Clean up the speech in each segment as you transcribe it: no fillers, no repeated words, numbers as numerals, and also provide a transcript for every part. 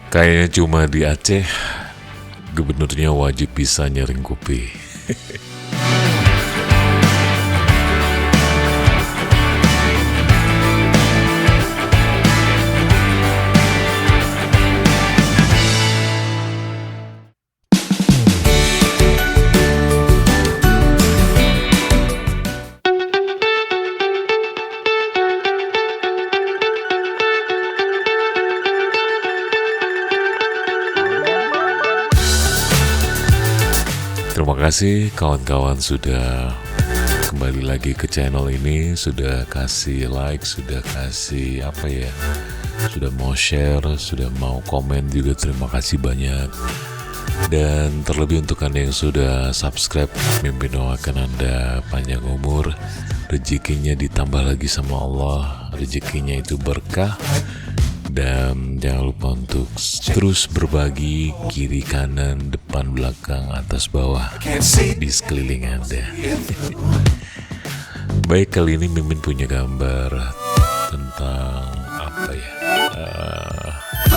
Kayaknya cuma di Aceh gubernurnya wajib bisa nyaring kopi. Terima kasih kawan-kawan sudah kembali lagi ke channel ini, sudah kasih like, sudah kasih sudah mau share, sudah mau komen juga, terima kasih banyak. Dan terlebih untuk Anda yang sudah subscribe, mimpi doakan Anda panjang umur, rezekinya ditambah lagi sama Allah, rezekinya itu berkah. Dan jangan lupa untuk terus berbagi kiri kanan, depan belakang, atas bawah di sekeliling Anda. Baik, kali ini Mimin punya gambar tentang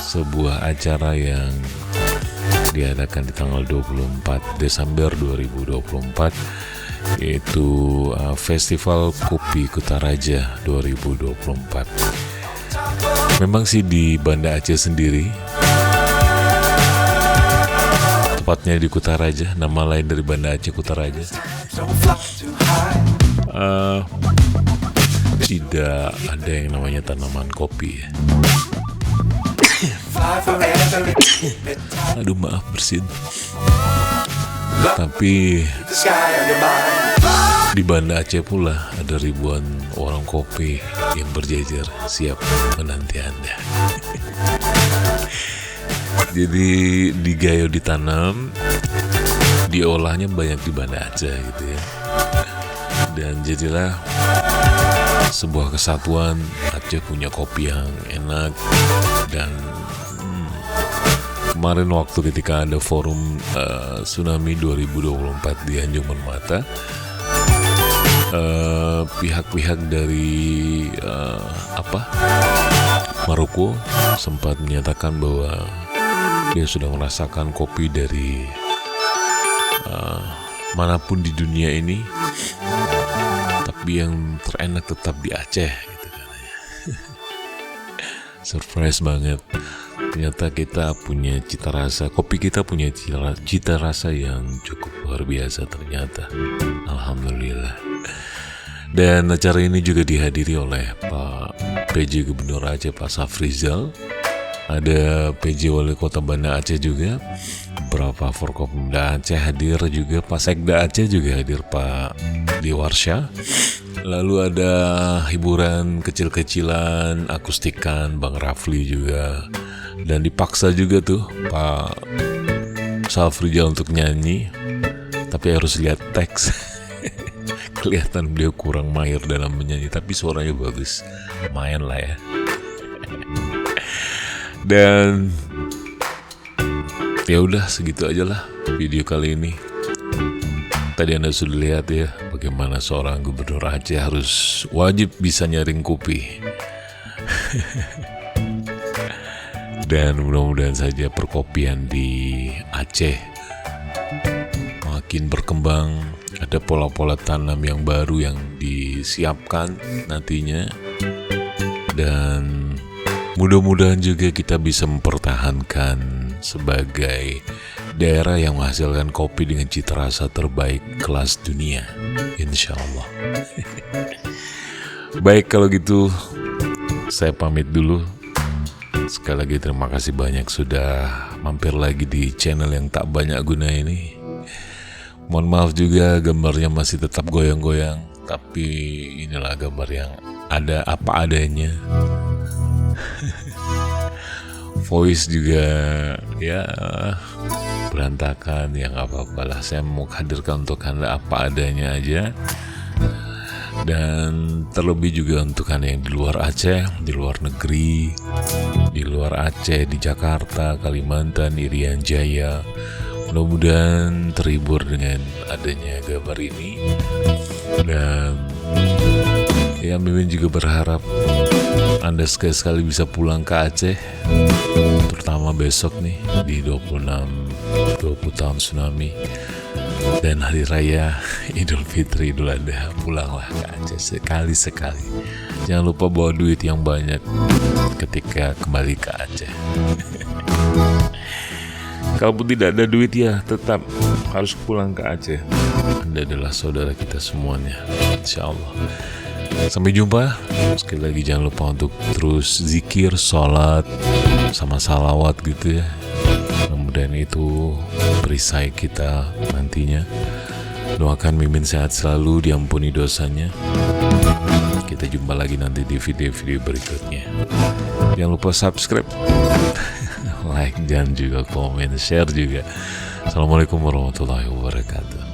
sebuah acara yang diadakan di tanggal 24 Desember 2024, yaitu Festival Kopi Kutaraja 2024. Memang sih di Banda Aceh sendiri, tepatnya di Kutaraja, nama lain dari Banda Aceh Kutaraja, tidak ada yang namanya tanaman kopi. Aduh, maaf bersin. Tapi di Banda Aceh pula ada ribuan warung kopi yang berjejer siap menanti Anda. Jadi di Gayo ditanam, diolahnya banyak di Banda Aceh gitu ya. Dan jadilah sebuah kesatuan. Aceh punya kopi yang enak. Dan kemarin waktu ketika ada forum Tsunami 2024 di Tanjung Permata, pihak-pihak dari Maroko sempat menyatakan bahwa dia sudah merasakan kopi dari manapun di dunia ini, tapi yang terenak tetap di Aceh gitu katanya. Surprise banget. Ternyata kita punya cita rasa, kopi kita punya cita rasa yang cukup luar biasa ternyata. Alhamdulillah. Dan acara ini juga dihadiri oleh Pak PJ Gubernur Aceh, Pak Safrizal. Ada PJ Wali Kota Banda Aceh juga. Beberapa Forkopimda Aceh hadir juga. Pak Sekda Aceh juga hadir, Pak Diwarsya. Lalu ada hiburan kecil-kecilan, akustikan, Bang Rafli juga. Dan dipaksa juga tuh Pak Safrizal untuk nyanyi. Tapi harus lihat teks. Kelihatan beliau kurang mahir dalam menyanyi, tapi suaranya bagus. Lumayan lah ya. Dan ya udah, segitu aja lah video kali ini. Tadi Anda sudah lihat ya bagaimana seorang gubernur Aceh harus wajib bisa nyaring kopi. Dan mudah-mudahan saja perkopian di Aceh makin berkembang. Ada pola-pola tanam yang baru yang disiapkan nantinya. Dan mudah-mudahan juga kita bisa mempertahankan sebagai daerah yang menghasilkan kopi dengan cita rasa terbaik kelas dunia, insya Allah. Baik, kalau gitu saya pamit dulu. Sekali lagi terima kasih banyak sudah mampir lagi di channel yang tak banyak guna ini. Mohon maaf juga gambarnya masih tetap goyang-goyang, tapi inilah gambar yang ada apa adanya. Voice juga ya berantakan, ya nggak apa-apa lah. Saya mau hadirkan untuk Anda apa adanya aja. Dan terlebih juga untuk Anda yang di luar Aceh, di luar negeri, di luar Aceh, di Jakarta, Kalimantan, Irian Jaya, mudah-mudahan terhibur dengan adanya gambar ini. Dan ya Mimin juga berharap Anda sekali-sekali bisa pulang ke Aceh, terutama besok nih di 20 tahun tsunami dan hari raya Idul Fitri, Idul Adha. Pulanglah ke Aceh sekali-sekali. Jangan lupa bawa duit yang banyak ketika kembali ke Aceh. Kalaupun tidak ada duit ya tetap harus pulang ke Aceh. Anda adalah saudara kita semuanya, insya Allah. Sampai jumpa. Sekali lagi jangan lupa untuk terus zikir, sholat, sama salawat gitu ya. Mudah-mudahan itu perisai kita nantinya. Doakan Mimin sehat selalu, diampuni dosanya. Kita jumpa lagi nanti di video-video berikutnya. Jangan lupa subscribe, like, dan juga komen, share juga. Assalamualaikum warahmatullahi wabarakatuh.